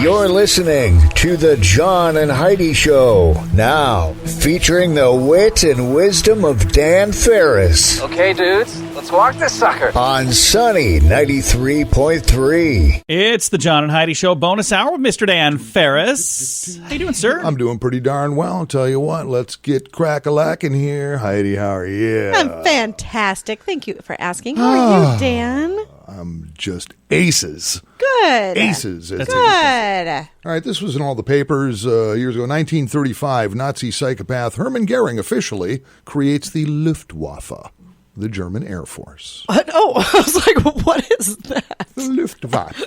You're listening to the John and Heidi Show, now featuring the wit and wisdom of Dan Farris. Okay, dudes, let's walk this sucker. On Sunny 93.3. It's the John and Heidi Show bonus hour with Mr. Dan Farris. How you doing, sir? I'm doing pretty darn well. I'll tell you what, let's get crack-a-lackin' here. Heidi, how are you? I'm fantastic. Thank you for asking. How are you, Dan? I'm just aces. Good. Aces. Good. All right, this was in all the papers years ago. 1935, Nazi psychopath Hermann Goering officially creates the Luftwaffe, the German Air Force. What? Oh, I was like, what is that? The Luftwaffe.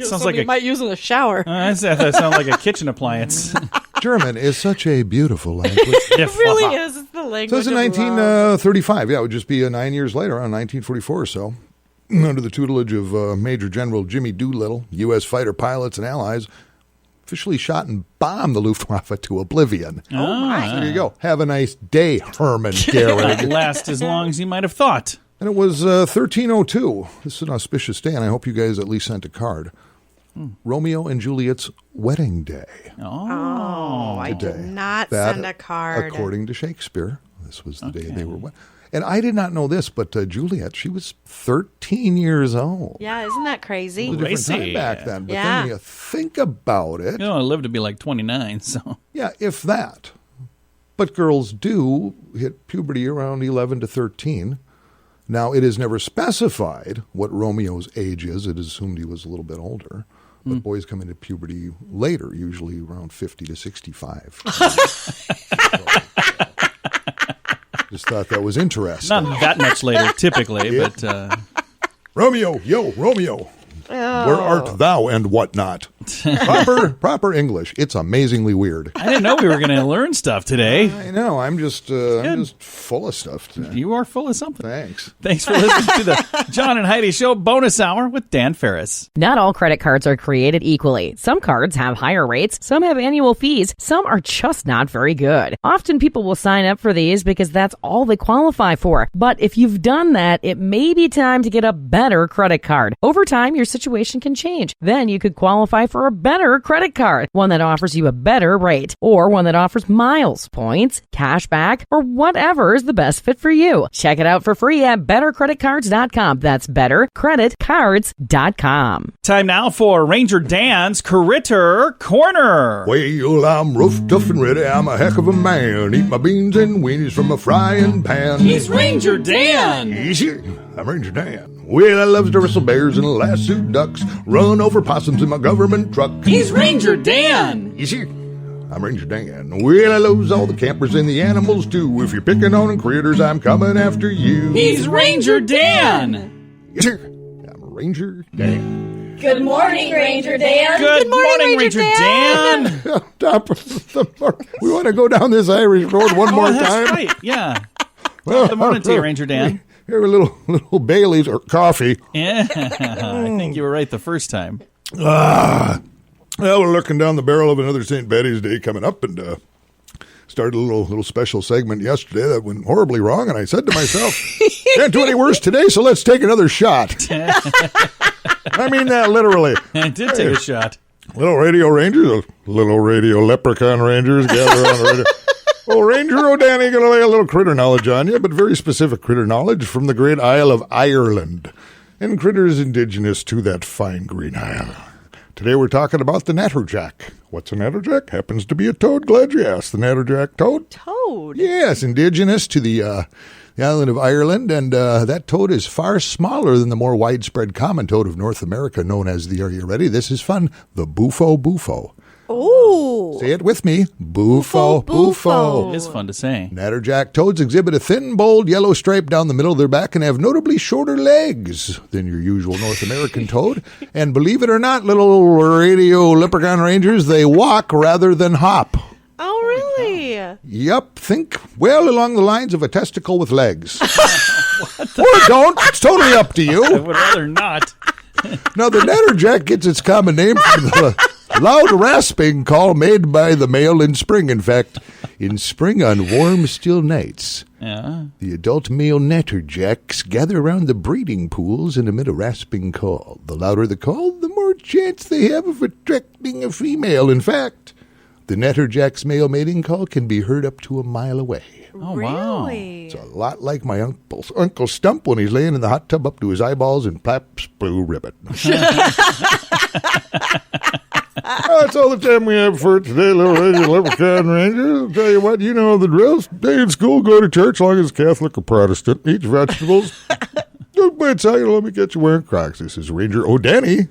Sounds like you might use in the shower. That sounds like a kitchen appliance. German is such a beautiful language. It really is. It's the language. So it's in 1935. Yeah, it would just be 9 years later, around 1944 or so. Under the tutelage of Major General Jimmy Doolittle, U.S. fighter pilots and allies officially shot and bombed the Luftwaffe to oblivion. Oh, my. So there you go. Have a nice day, Hermann Goering. It'll last as long as you might have thought. And it was 1302. This is an auspicious day, and I hope you guys at least sent a card. Romeo and Juliet's wedding day. Oh, I did not send a card. According to Shakespeare, this was the day they were wedded. And I did not know this, but Juliet, she was 13 years old. Yeah, isn't that crazy? It was a different time back then. But yeah. then when you think about it. I lived to be like 29, so. Yeah, if that. But girls do hit puberty around 11 to 13. Now, it is never specified what Romeo's age is. It is assumed he was a little bit older. But boys come into puberty later, usually around 50 to 65. Just thought that was interesting. Not that much later, typically, but... Romeo, Romeo. Oh. Where art thou and whatnot? Proper English. It's amazingly weird. I didn't know we were going to learn stuff today. I know. I'm just full of stuff today. You are full of something. Thanks. Thanks for listening to the John and Heidi Show bonus hour with Dan Farris. Not all credit cards are created equally. Some cards have higher rates, some have annual fees, some are just not very good. Often people will sign up for these because that's all they qualify for. But if you've done that, it may be time to get a better credit card. Over time, your situation can change. Then you could qualify for a better credit card, one that offers you a better rate, or one that offers miles, points, cash back, or whatever is the best fit for you. Check it out for free at bettercreditcards.com. That's bettercreditcards.com. Time now for Ranger Dan's Critter Corner. Well, I'm rough, tough, and ready. I'm a heck of a man. Eat my beans and weenies from a frying pan. He's Ranger Dan. Easy. I'm Ranger Dan. Well, I loves to wrestle bears and lasso ducks, run over possums in my government truck. He's Ranger Dan. Easy. I'm Ranger Dan. Well, I loves all the campers and the animals too. If you're picking on critters, I'm coming after you. He's Ranger Dan. Yes, sir. I'm Ranger Dan. Good morning, Ranger Dan. Good morning, Ranger Dan. Top of the mark. We want to go down this Irish road one more that's time. Right. Yeah. Good morning to you, Ranger Dan. Here a little Bailey's or coffee. Yeah, I think you were right the first time. Well, we're looking down the barrel of another St. Patty's Day coming up, and started a little special segment yesterday that went horribly wrong, and I said to myself, can't do any worse today, so let's take another shot. I mean that literally. I did take a shot. Little radio rangers, little radio leprechaun rangers gather on the radio. Well, Ranger O'Danny going to lay a little critter knowledge on you, but very specific critter knowledge from the great Isle of Ireland, and critters indigenous to that fine green isle. Today we're talking about the natterjack. What's a natterjack? Happens to be a toad. Glad you asked. The natterjack toad? Toad? Yes, indigenous to the island of Ireland, and that toad is far smaller than the more widespread common toad of North America, known as are you ready? This is fun. The bufo. Ooh. Say it with me. Bufo. It is fun to say. Natterjack toads exhibit a thin, bold yellow stripe down the middle of their back and have notably shorter legs than your usual North American toad. And believe it or not, little radio leprechaun rangers, they walk rather than hop. Oh, really? Yep. Think well along the lines of a testicle with legs. Or don't. It's totally up to you. I would rather not. Now, the natterjack gets its common name from the loud rasping call made by the male in spring. In fact, in spring on warm, still nights, the adult male natterjacks gather around the breeding pools and emit a rasping call. The louder the call, the more more chance they have of attracting a female. In fact, the Netterjack's male mating call can be heard up to a mile away. Oh, wow. Really? It's a lot like my Uncle Stump when he's laying in the hot tub up to his eyeballs in Pabst Blue Ribbon. That's all the time we have for today, little radio leprechaun rangers. I'll tell you what, you know the drill. Stay in school, go to church, long as Catholic or Protestant. Eat vegetables. Don't bite cellular. Let me get you wearing Crocs. This is Ranger O'Danny.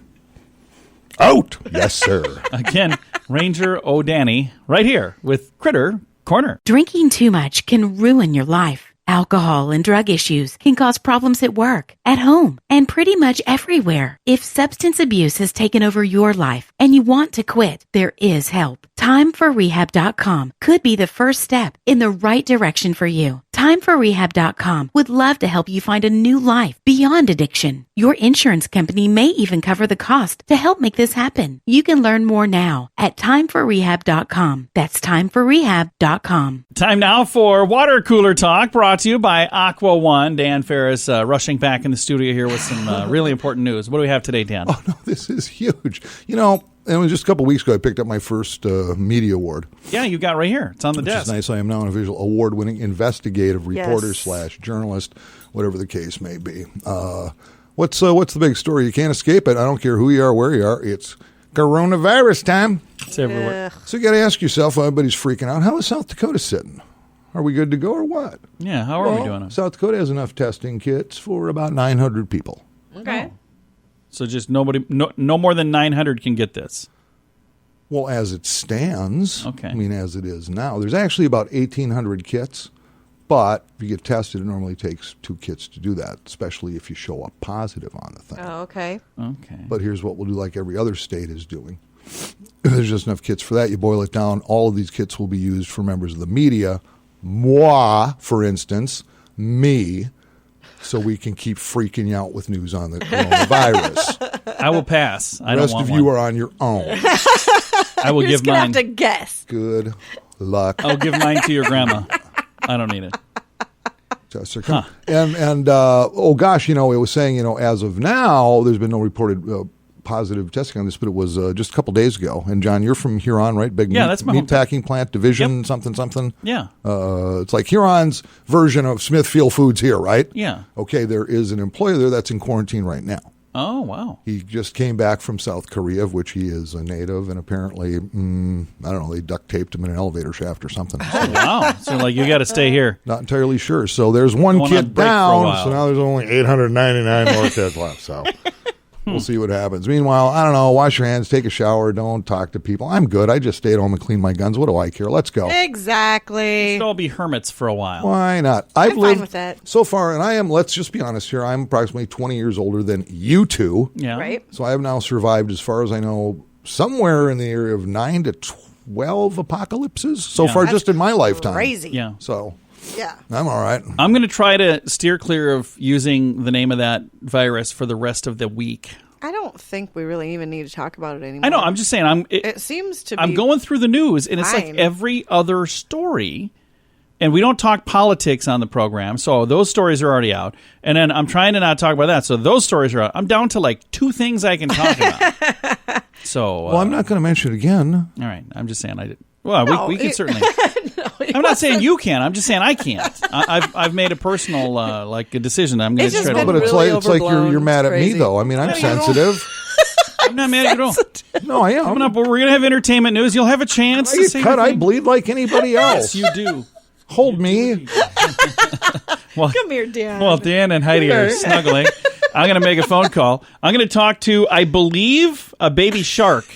Out. Yes, sir. Again, Ranger O'Danny right here with Critter Corner. Drinking too much can ruin your life. Alcohol and drug issues can cause problems at work, at home, and pretty much everywhere. If substance abuse has taken over your life and you want to quit, there is help. TimeForRehab.com could be the first step in the right direction for you. TimeForRehab.com would love to help you find a new life beyond addiction. Your insurance company may even cover the cost to help make this happen. You can learn more now at TimeForRehab.com. That's TimeForRehab.com. Time now for Water Cooler Talk, brought to you by Aqua One. Dan Farris rushing back in the studio here with some really important news. What do we have today, Dan? Oh, no, this is huge. You know, it was just a couple weeks ago I picked up my first media award. Yeah, you got right here. It's on the desk. Which is nice. I am now an official award-winning investigative reporter / journalist, whatever the case may be. What's the big story? You can't escape it. I don't care who you are, where you are. It's coronavirus time. It's everywhere. So you got to ask yourself, everybody's freaking out. How is South Dakota sitting? Are we good to go or what? Yeah, how are we doing? South Dakota has enough testing kits for about 900 people. Okay. Oh. So just nobody, no more than 900 can get this. Well, as it stands, okay. I mean, as it is now, there's actually about 1,800 kits. But if you get tested, it normally takes 2 kits to do that, especially if you show up positive on the thing. Oh, okay. Okay. But here's what we'll do like every other state is doing. If there's just enough kits for that, you boil it down. All of these kits will be used for members of the media. Moi, for instance, me, so we can keep freaking you out with news on the coronavirus. I will pass. I The don't rest want of you one. are on your own. I will You're give just gonna mine. have to guess. Good luck. I'll give mine to your grandma. I don't need it. And oh gosh, it was saying, as of now, there's been no reported positive testing on this, but it was just a couple days ago. And John, you're from Huron, right? Big that's my meat hometown. packing plant division, Yep. something. Yeah. It's like Huron's version of Smithfield Foods here, right? Yeah. Okay, there is an employee there that's in quarantine right now. Oh, wow. He just came back from South Korea, of which he is a native, and apparently, I don't know, they duct taped him in an elevator shaft or something. Wow. So, you got to stay here. Not entirely sure. So there's one Going on kid break for a down, while. so now there's only 899 more kids left. So we'll see what happens. Meanwhile, I don't know, wash your hands, take a shower, don't talk to people. I'm good. I just stay at home and clean my guns. What do I care? Let's go. Exactly. Should all be hermits for a while. Why not? I'm I've fine lived with that. so far, and I am, let's just be honest here, I'm approximately 20 years older than you two. Yeah. Right? So I have now survived, as far as I know, somewhere in the area of 9 to 12 apocalypses so far, just in my lifetime. Crazy. Yeah. So Yeah. I'm all right. I'm going to try to steer clear of using the name of that virus for the rest of the week. I don't think we really even need to talk about it anymore. I know. I'm just saying. It seems to be. I'm going through the news, and it's like fine. every other story. And we don't talk politics on the program, so those stories are already out. And then I'm trying to not talk about that, so those stories are out. I'm down to 2 things I can talk about. So, Well, I'm not going to mention it again. All right, I'm just saying I did. Well, No, we can certainly. No, I'm not saying you can. I'm just saying I can't. I've made a personal a decision. I'm going It's to just try to. been But it's really like overblown. you're mad at me, Crazy. though. I mean, I'm No, you don't. sensitive. I'm not mad at you at all. No, I am. Coming up, we're going to have entertainment news. You'll have a chance I to get say cut. your I thing. bleed like anybody else. Yes, you do. Hold me. Come here, Dan. Well, Dan and Heidi are snuggling. I'm going to make a phone call. I'm going to talk to, I believe, a baby shark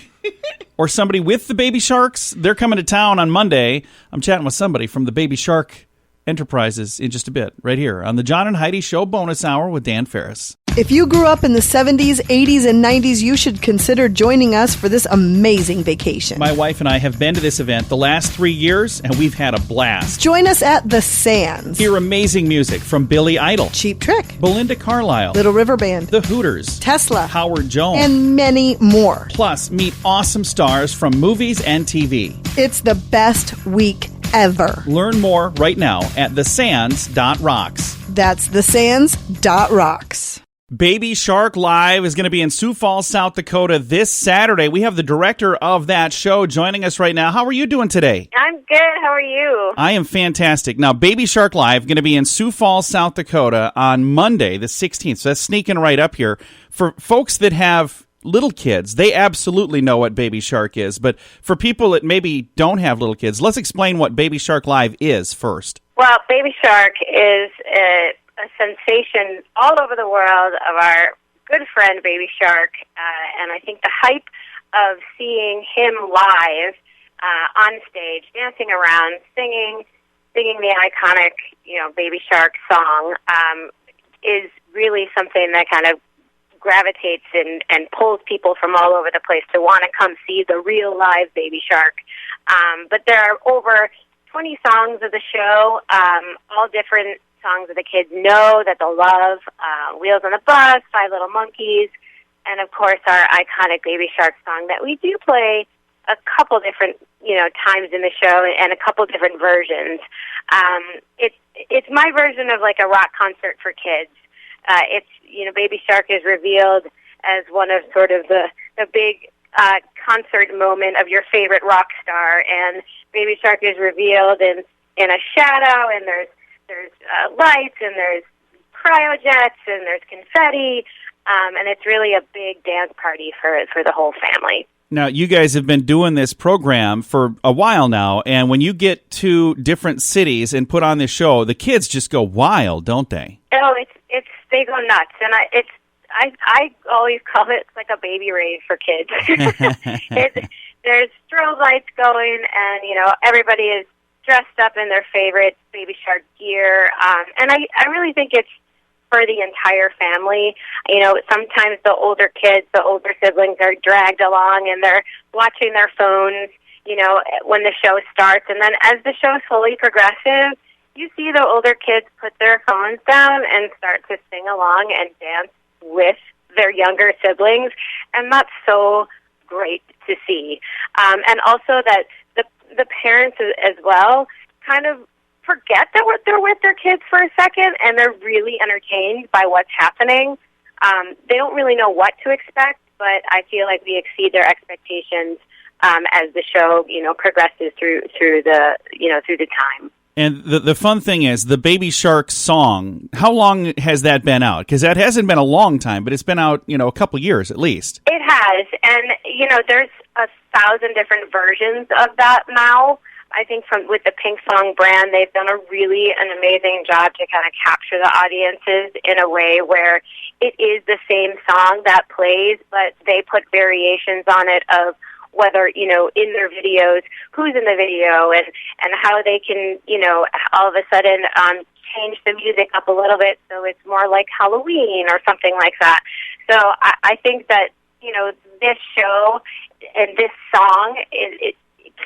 or somebody with the baby sharks. They're coming to town on Monday. I'm chatting with somebody from the Baby Shark Enterprises in just a bit, right here on the John and Heidi Show bonus hour with Dan Farris. If you grew up in the 70s, 80s, and 90s, you should consider joining us for this amazing vacation. My wife and I have been to this event the last 3 years, and we've had a blast. Join us at the Sands. Hear amazing music from Billy Idol, Cheap Trick, Belinda Carlisle, Little River Band, The Hooters, Tesla, Howard Jones, and many more. plus meet awesome stars from movies and TV. It's the best week ever. Learn more right now at thesands.rocks. That's thesands.rocks. Baby Shark Live is going to be in Sioux Falls, South Dakota this Saturday. We have the director of that show joining us right now. How are you doing today? I'm good. How are you? I am fantastic. Now, Baby Shark Live going to be in Sioux Falls, South Dakota on Monday, the 16th. So that's sneaking right up here. For folks that have little kids, they absolutely know what Baby Shark is. But for people that maybe don't have little kids, let's explain what Baby Shark Live is first. Well, Baby Shark is a sensation all over the world of our good friend Baby Shark, and I think the hype of seeing him live on stage, dancing around, singing the iconic, Baby Shark song, is really something that kind of gravitates and pulls people from all over the place to want to come see the real live Baby Shark. But there are over 20 songs of the show, all different songs that the kids know, that they'll love, Wheels on the Bus, Five Little Monkeys, and of course our iconic Baby Shark song that we do play a couple different, times in the show and a couple different versions. It's my version of like a rock concert for kids. Baby Shark is revealed as one of sort of the big concert moment of your favorite rock star, and Baby Shark is revealed in a shadow, and there's lights, and there's cryojets, and there's confetti, and it's really a big dance party for the whole family. Now, you guys have been doing this program for a while now, and when you get to different cities and put on this show, the kids just go wild, don't they? Oh, they go nuts, and I always call it like a baby rave for kids. There's strobe lights going, and everybody is dressed up in their favorite Baby Shark gear, and I really think it's for the entire family. Sometimes the older kids, the older siblings are dragged along, and they're watching their phones, when the show starts, and then as the show slowly progresses, you see the older kids put their phones down and start to sing along and dance with their younger siblings, and that's so great to see. And also that the parents as well kind of forget that they're with their kids for a second, and they're really entertained by what's happening. They don't really know what to expect, but I feel like we exceed their expectations as the show, progresses through the time. And the fun thing is, the Baby Shark song, how long has that been out? Because that hasn't been a long time, but it's been out, a couple years at least. It has, and, there's 1,000 different versions of that now. I think with the Pink Song brand, they've done an amazing job to kind of capture the audiences in a way where it is the same song that plays, but they put variations on it of whether, in their videos, who's in the video, and how they can, all of a sudden change the music up a little bit so it's more like Halloween or something like that. So I think that, this show and this song,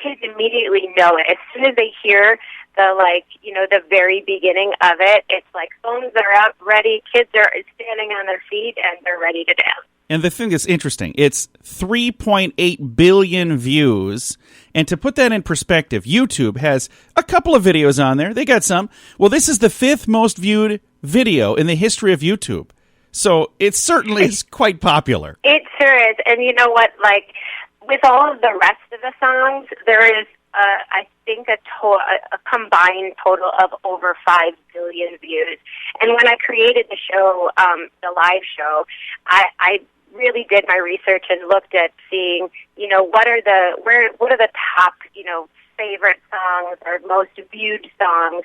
kids immediately know it. As soon as they hear the very beginning of it, it's like phones are out, ready, kids are standing on their feet, and they're ready to dance. And the thing that's interesting, it's 3.8 billion views. And to put that in perspective, YouTube has a couple of videos on there. They got some. Well, this is the 5th most viewed video in the history of YouTube. So it certainly is quite popular. It sure is. And you know what? With all of the rest of the songs, there is, I think, a combined total of over 5 billion views. And when I created the show, the live show, I really did my research and looked at seeing, what are the top, favorite songs or most viewed songs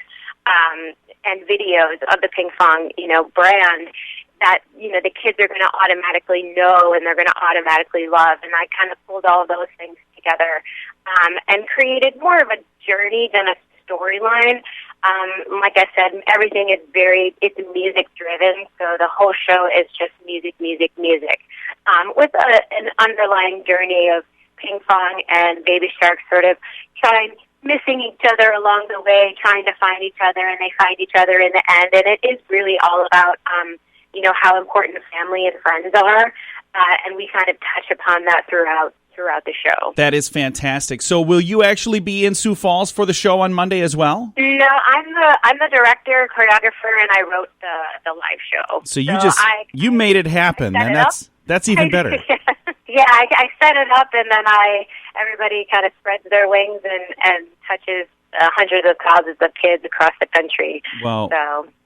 and videos of the Pink Song, brand that, the kids are going to automatically know and they're going to automatically love. And I kind of pulled all of those things together and created more of a journey than a storyline. Like I said, everything is it's music driven, so the whole show is just music, with an underlying journey of Ping Pong and Baby Shark sort of missing each other along the way, trying to find each other, and they find each other in the end. And it is really all about, how important family and friends are, and we kind of touch upon that throughout throughout the show. That is fantastic. So will you actually be in Sioux Falls for the show on Monday as well? No, I'm the director, choreographer, and I wrote the live show. So you made it happen, and that's even better. Yeah, I set it up, and then everybody kind of spreads their wings and touches hundreds of thousands of kids across the country. Well,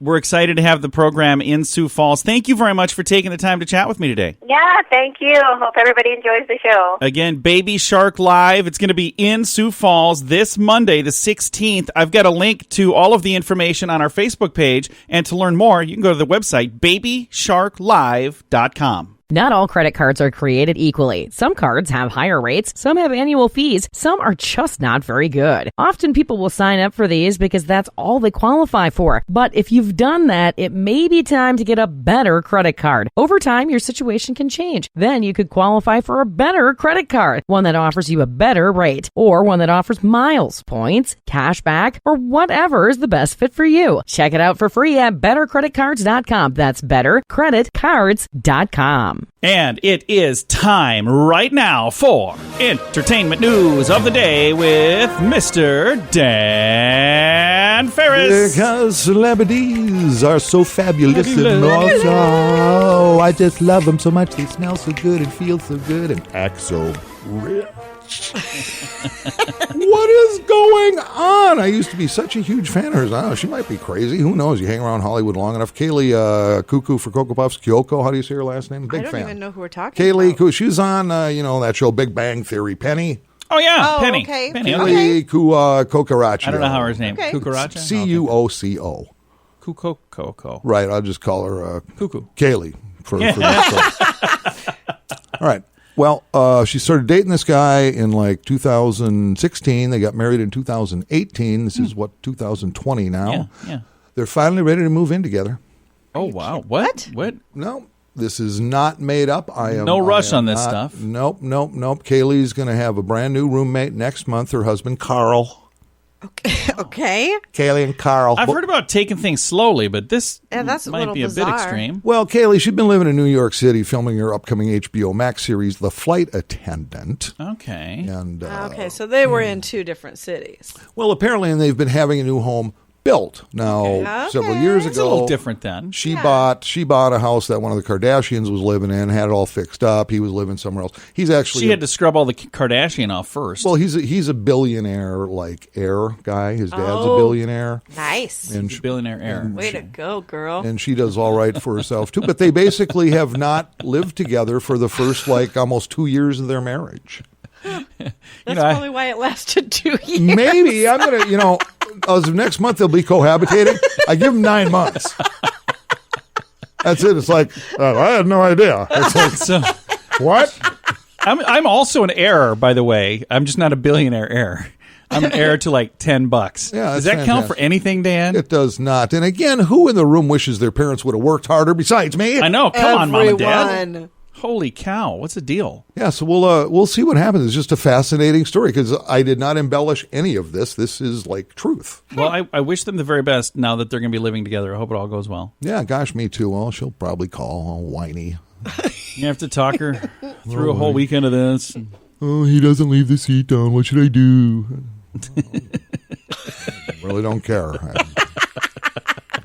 we're excited to have the program in Sioux Falls. Thank you very much for taking the time to chat with me today. Yeah, thank you. Hope everybody enjoys the show. Again, Baby Shark Live. It's going to be in Sioux Falls this Monday, the 16th. I've got a link to all of the information on our Facebook page, and to learn more, you can go to the website, babysharklive.com. Not all credit cards are created equally. Some cards have higher rates, some have annual fees, some are just not very good. Often people will sign up for these because that's all they qualify for. But if you've done that, it may be time to get a better credit card. Over time, your situation can change. Then you could qualify for a better credit card, one that offers you a better rate, or one that offers miles, points, cash back, or whatever is the best fit for you. Check it out for free at bettercreditcards.com. That's bettercreditcards.com. And it is time right now for entertainment news of the day with Mr. Dan Farris. Because celebrities are so fabulous and awesome. I just love them so much. They smell so good and feel so good and act so rich. What is going on? I used to be such a huge fan of hers. I don't know, she might be crazy. Who knows? You hang around Hollywood long enough. Kaylee Cuckoo for Cocoa Puffs. Kyoko, how do you say her last name? Big I don't fan. even know who we're talking Kaylee, about. she was on, that show Big Bang Theory. Penny. Oh, yeah, Oh, Penny. okay. Penny. Kaylee Cucaracha. I don't know how her name. Okay. Cucaracha? Cuoco. Cuckoo. Right, I'll just call her Cuckoo. Kaylee for this show. All right. Well, she started dating this guy in like 2016. They got married in 2018. This is 2020 now. Yeah. They're finally ready to move in together. Oh, wow. What? No, this is not made up. No rush on this stuff. Nope. Kaylee's going to have a brand new roommate next month. Her husband, Carl. Okay. Kaylee and Carl. I've heard about taking things slowly, but this that's a might little be a bizarre. bit extreme. Well, Kaylee, she's been living in New York City filming her upcoming HBO Max series, The Flight Attendant. Okay. And Okay, so they were in two different cities. well, apparently they've been having a new home built now several years ago. It's a little different then. She bought a house that one of the Kardashians was living in, had it all fixed up. He was living somewhere else. He's actually She had to scrub all the Kardashian off first. well, he's a billionaire heir guy. His dad's a billionaire. Nice. And She's a billionaire heir. Way to go, girl. and she does all right for herself too. But they basically have not lived together for the first almost 2 years of their marriage. That's probably why it lasted 2 years. Maybe I'm gonna, as of next month they'll be cohabitating. I give them 9 months. That's it. It's like I had no idea. It's like So what? I'm also an heir, by the way. I'm just not a billionaire heir. I'm an heir to like $10. Yeah, does that's that count for fantastic. anything, Dan? It does not. And again, who in the room wishes their parents would have worked harder besides me? I know. Come on, Mom and Dad. Everyone. Holy cow! What's the deal? Yeah, so we'll see what happens. It's just a fascinating story because I did not embellish any of this. This is like truth. Well, I wish them the very best now that they're going to be living together. I hope it all goes well. Yeah, gosh, me too. Well, she'll probably call all whiny. You have to talk her through a whole weekend of this. Oh, he doesn't leave the seat down. What should I do? Really don't care.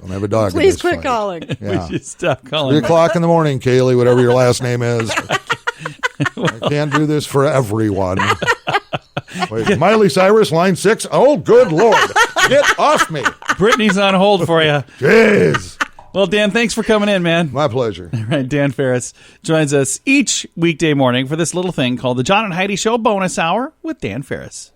Don't have a dog. Please in this quit fight. calling. Yeah. We should stop 3 calling. o'clock in the morning, Kaylee, whatever your last name is. I can't do this for everyone. Wait, Miley Cyrus, line 6. Oh, good Lord. Get off me. Brittany's on hold for you. Jeez. Well, Dan, thanks for coming in, man. My pleasure. All right, Dan Farris joins us each weekday morning for this little thing called the John and Heidi Show Bonus Hour with Dan Farris.